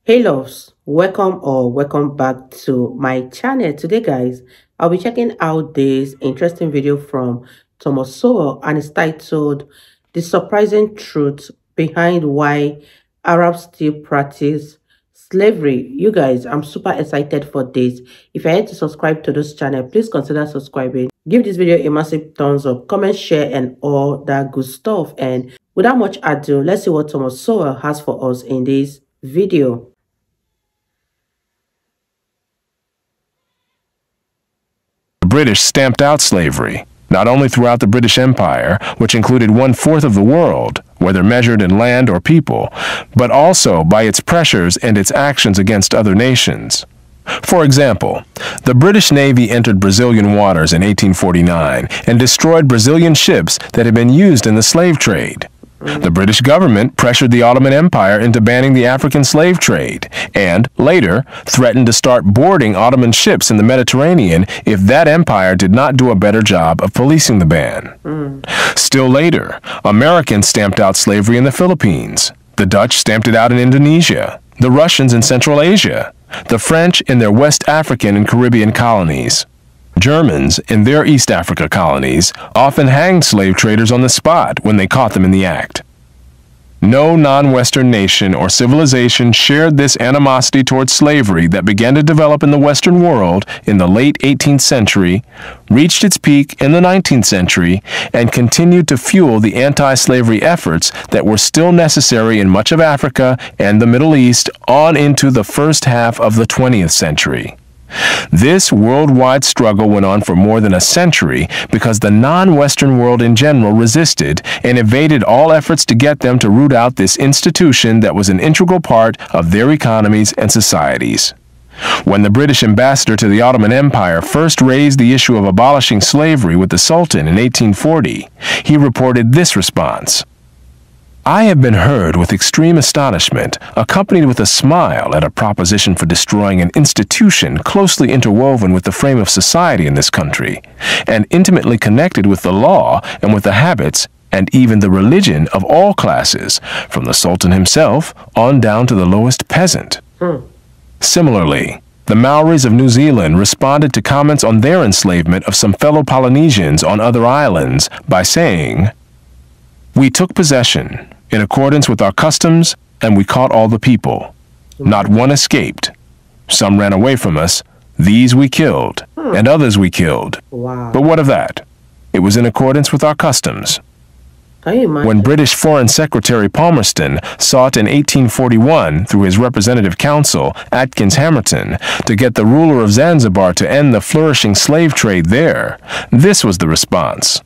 Hey loves, welcome back to my channel. Today guys, I'll be checking out this interesting video from Thomas Sowell, and it's titled The Surprising Truth Behind Why Arabs Still Practice Slavery. You guys, I'm super excited for this. If you're yet to subscribe to this channel, please consider subscribing. Give this video a massive thumbs up, comment, share, and all that good stuff. And without much ado, let's see what Thomas Sowell has for us in this video. The British stamped out slavery, not only throughout the British Empire, which included 1/4 of the world, whether measured in land or people, but also by its pressures and its actions against other nations. For example, the British Navy entered Brazilian waters in 1849 and destroyed Brazilian ships that had been used in the slave trade. The British government pressured the Ottoman Empire into banning the African slave trade, and, later, threatened to start boarding Ottoman ships in the Mediterranean if that empire did not do a better job of policing the ban. Still later, Americans stamped out slavery in the Philippines. The Dutch stamped it out in Indonesia, the Russians in Central Asia, the French in their West African and Caribbean colonies. Germans, in their East Africa colonies, often hanged slave traders on the spot when they caught them in the act. No non-Western nation or civilization shared this animosity towards slavery that began to develop in the Western world in the late 18th century, reached its peak in the 19th century, and continued to fuel the anti-slavery efforts that were still necessary in much of Africa and the Middle East on into the first half of the 20th century. This worldwide struggle went on for more than a century because the non-Western world in general resisted and evaded all efforts to get them to root out this institution that was an integral part of their economies and societies. When the British ambassador to the Ottoman Empire first raised the issue of abolishing slavery with the Sultan in 1840, he reported this response: "I have been heard with extreme astonishment, accompanied with a smile at a proposition for destroying an institution closely interwoven with the frame of society in this country, and intimately connected with the law and with the habits and even the religion of all classes, from the Sultan himself on down to the lowest peasant." Similarly, the Maoris of New Zealand responded to comments on their enslavement of some fellow Polynesians on other islands by saying, "We took possession in accordance with our customs, and we caught all the people. Not one escaped. Some ran away from us. These we killed, and others we killed. Wow. But what of that? It was in accordance with our customs." Can you imagine? When British Foreign Secretary Palmerston sought in 1841, through his representative counsel, Atkins Hamerton, to get the ruler of Zanzibar to end the flourishing slave trade there, this was the response.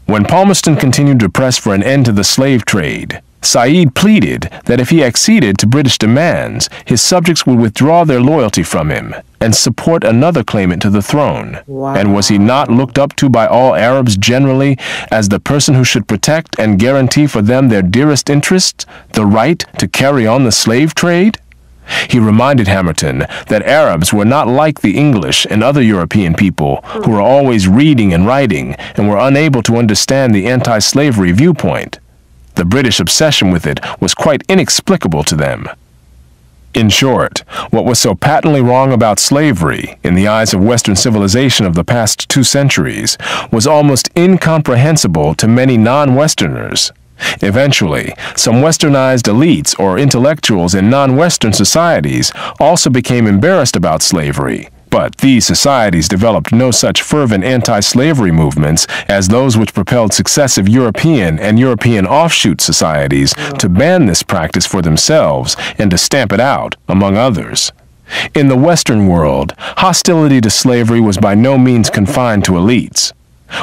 When Palmerston continued to press for an end to the slave trade, Said pleaded that if he acceded to British demands, his subjects would withdraw their loyalty from him and support another claimant to the throne. Wow. And was he not looked up to by all Arabs generally as the person who should protect and guarantee for them their dearest interests, the right to carry on the slave trade? He reminded Hamerton that Arabs were not like the English and other European people who were always reading and writing and were unable to understand the anti-slavery viewpoint. The British obsession with it was quite inexplicable to them. In short, what was so patently wrong about slavery, in the eyes of Western civilization of the past 2 centuries, was almost incomprehensible to many non-Westerners. Eventually, some westernized elites or intellectuals in non-Western societies also became embarrassed about slavery, but these societies developed no such fervent anti-slavery movements as those which propelled successive European and European offshoot societies to ban this practice for themselves and to stamp it out, among others. In the Western world, hostility to slavery was by no means confined to elites.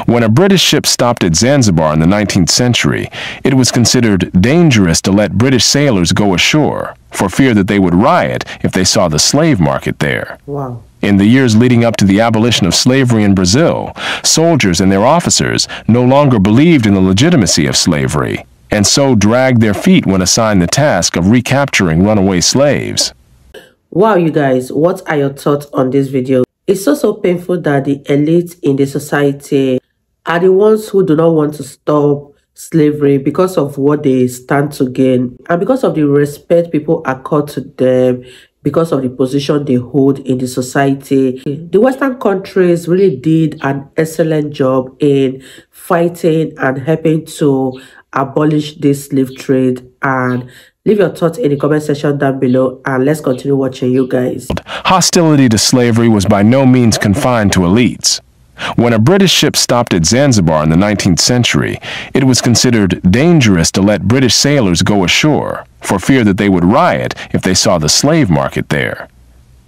When a British ship stopped at Zanzibar in the 19th century, it was considered dangerous to let British sailors go ashore, for fear that they would riot if they saw the slave market there. Wow. In the years leading up to the abolition of slavery in Brazil, soldiers and their officers no longer believed in the legitimacy of slavery, and so dragged their feet when assigned the task of recapturing runaway slaves. Wow, you guys, what are your thoughts on this video? It's so painful that the elites in the society are the ones who do not want to stop slavery because of what they stand to gain and because of the respect people accord to them, because of the position they hold in the society. The Western countries really did an excellent job in fighting and helping to abolish this slave trade. And leave your thoughts in the comment section down below, and let's continue watching, you guys. Hostility to slavery was by no means confined to elites. When a British ship stopped at Zanzibar in the 19th century, it was considered dangerous to let British sailors go ashore, for fear that they would riot if they saw the slave market there.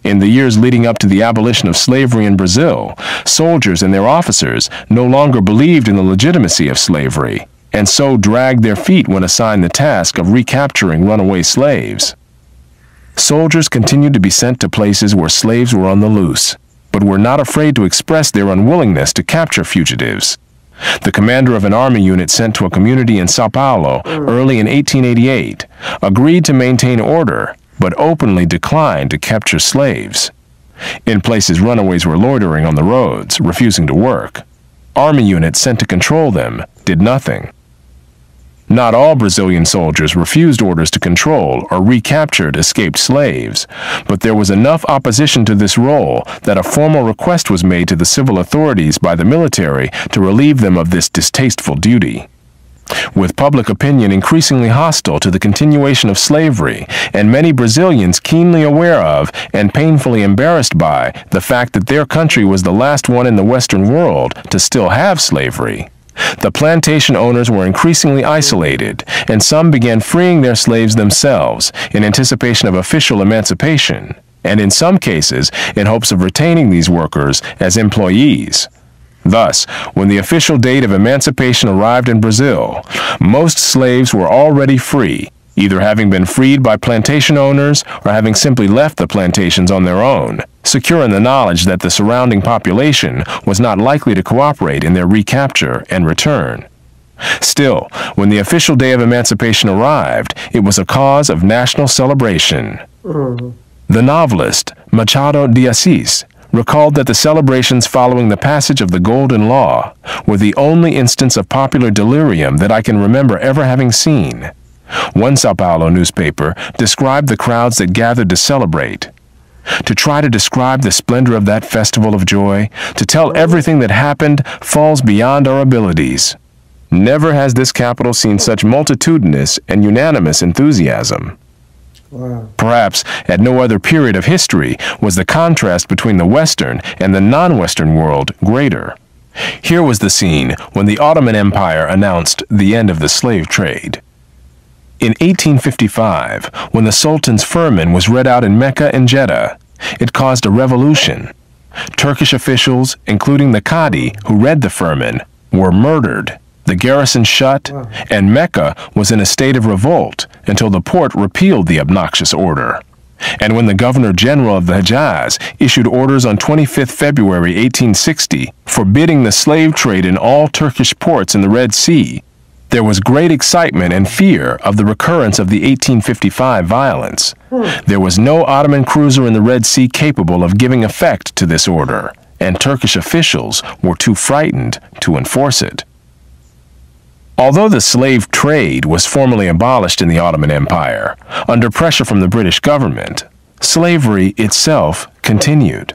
In the years leading up to the abolition of slavery in Brazil, soldiers and their officers no longer believed in the legitimacy of slavery, and so dragged their feet when assigned the task of recapturing runaway slaves. Soldiers continued to be sent to places where slaves were on the loose, but were not afraid to express their unwillingness to capture fugitives. The commander of an army unit sent to a community in Sao Paulo early in 1888 agreed to maintain order, but openly declined to capture slaves. In places runaways were loitering on the roads, refusing to work. Army units sent to control them did nothing. Not all Brazilian soldiers refused orders to control or recaptured escaped slaves, but there was enough opposition to this role that a formal request was made to the civil authorities by the military to relieve them of this distasteful duty. With public opinion increasingly hostile to the continuation of slavery, and many Brazilians keenly aware of and painfully embarrassed by the fact that their country was the last one in the Western world to still have slavery, the plantation owners were increasingly isolated, and some began freeing their slaves themselves in anticipation of official emancipation, and in some cases in hopes of retaining these workers as employees. Thus, when the official date of emancipation arrived in Brazil, most slaves were already free, either having been freed by plantation owners or having simply left the plantations on their own, secure in the knowledge that the surrounding population was not likely to cooperate in their recapture and return. Still, when the official day of emancipation arrived, it was a cause of national celebration. The novelist Machado de Assis recalled that the celebrations following the passage of the Golden Law were the only instance of popular delirium that I can remember ever having seen. One Sao Paulo newspaper described the crowds that gathered to celebrate. To try to describe the splendor of that festival of joy, to tell everything that happened, falls beyond our abilities. Never has this capital seen such multitudinous and unanimous enthusiasm. Wow. Perhaps at no other period of history was the contrast between the Western and the non-Western world greater. Here was the scene when the Ottoman Empire announced the end of the slave trade. In 1855, when the Sultan's firman was read out in Mecca and Jeddah, it caused a revolution. Turkish officials, including the Qadi who read the firman, were murdered, the garrison shut, and Mecca was in a state of revolt until the Porte repealed the obnoxious order. And when the Governor-General of the Hejaz issued orders on 25 February 1860 forbidding the slave trade in all Turkish ports in the Red Sea, there was great excitement and fear of the recurrence of the 1855 violence. There was no Ottoman cruiser in the Red Sea capable of giving effect to this order, and Turkish officials were too frightened to enforce it. Although the slave trade was formally abolished in the Ottoman Empire, under pressure from the British government, slavery itself continued.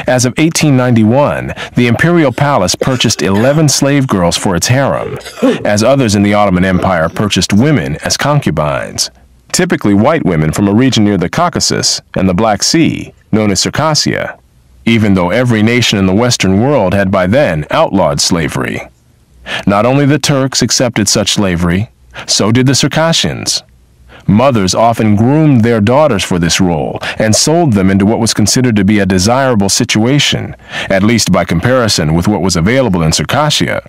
As of 1891, the imperial palace purchased 11 slave girls for its harem, as others in the Ottoman Empire purchased women as concubines, typically white women from a region near the Caucasus and the Black Sea, known as Circassia, even though every nation in the Western world had by then outlawed slavery. Not only the Turks accepted such slavery, so did the Circassians. Mothers often groomed their daughters for this role and sold them into what was considered to be a desirable situation, at least by comparison with what was available in Circassia.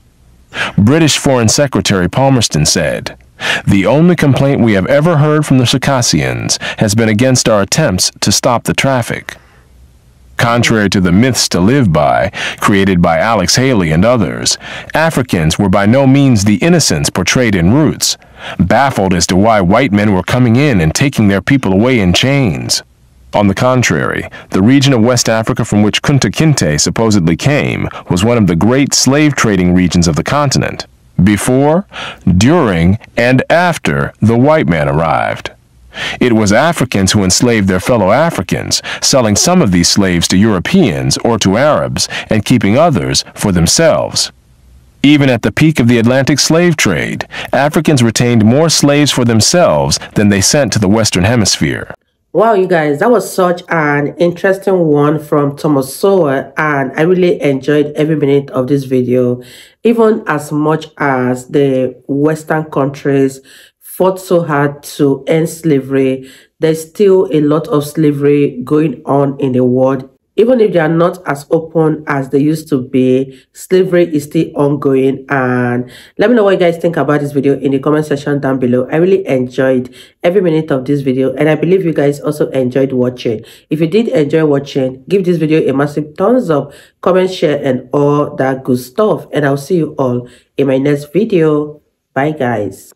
British Foreign Secretary Palmerston said, "The only complaint we have ever heard from the Circassians has been against our attempts to stop the traffic." Contrary to the myths to live by, created by Alex Haley and others, Africans were by no means the innocents portrayed in Roots, baffled as to why white men were coming in and taking their people away in chains. On the contrary, the region of West Africa from which Kunta Kinte supposedly came was one of the great slave-trading regions of the continent. before, during, and after the white man arrived. It was Africans who enslaved their fellow Africans, selling some of these slaves to Europeans or to Arabs and keeping others for themselves. Even at the peak of the Atlantic slave trade, Africans retained more slaves for themselves than they sent to the Western Hemisphere. Wow, you guys, that was such an interesting one from Thomas Sowell, and I really enjoyed every minute of this video, even as much as the Western countries fought so hard to end slavery. There's still a lot of slavery going on in the world. Even if they are not as open as they used to be, slavery is still ongoing. And let me know what you guys think about this video in the comment section down below. I really enjoyed every minute of this video, and I believe you guys also enjoyed watching. If you did enjoy watching, give this video a massive thumbs up, comment, share, and all that good stuff. And I'll see you all in my next video. Bye, guys.